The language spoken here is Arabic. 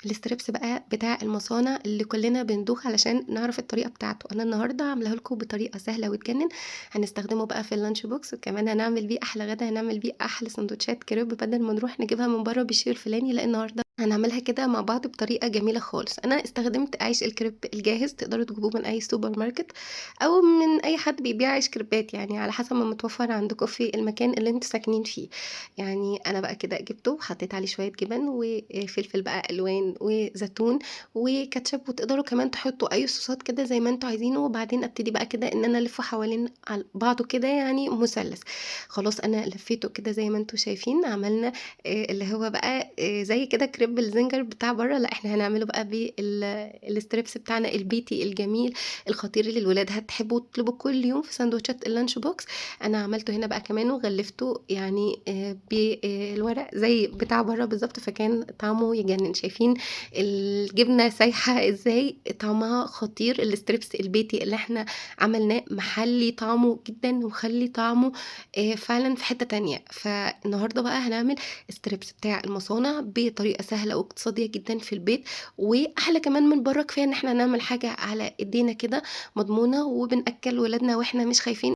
في الستريبس بقى بتاع المصانع اللي كلنا بندوخ علشان نعرف الطريقة بتاعته. أنا النهارده عاملاها لكم بطريقة سهلة وتجنن. هنستخدمه بقى في اللانش بوكس، وكمان هنعمل بيه أحلى غدا، هنعمل بيه أحلى سندوتشات كريب بدل ما نروح نجيبها من بره بالشيء الفلاني. لا، النهارده هنعملها كده مع بعض بطريقة جميلة خالص. أنا استخدمت عيش الكريب الجاهز، تقدروا تجيبوه من أي سوبر ماركت أو من أي حد بيبيع عيش كريبات، يعني على حسب ما متوفر عندكم في المكان اللي انتوا ساكنين فيه. يعني أنا بقى كده جبته وحطيت عليه شوية جبن وفلفل بقى ألوان وزيتون وكاتشب، وتقدروا كمان تحطوا أي صوصات كده زي ما انتوا عايزينه. وبعدين ابتدي بقى كده إن أنا ألفه حوالين بعضه كده، يعني مثلث. خلاص أنا لفيته كده زي ما انتوا شايفين. عملنا اللي هو بقى زي كده كريب الزنجر بتاع بره. لا، احنا هنعمله بقى بالستريبس بتاعنا البيتي الجميل الخطير اللي الولاد هتحبوا تطلبوا كل يوم في سندوتشات اللانش بوكس. انا عملته هنا بقى كمان وغلفته يعني بالورق زي بتاع بره بالظبط، فكان طعمه يجنن. شايفين الجبنه سايحه ازاي؟ طعمها خطير. الستريبس البيتي اللي احنا عملناه محلي طعمه جدا ومخلي طعمه فعلا في حته تانية. فالنهارده بقى هنعمل ستريبس بتاع المصانع بطريقه سهله واقتصاديه جدا في البيت، واحلى كمان من بره. كفايه ان احنا نعمل حاجه على ايدينا كده مضمونه، وبناكل ولادنا واحنا مش خايفين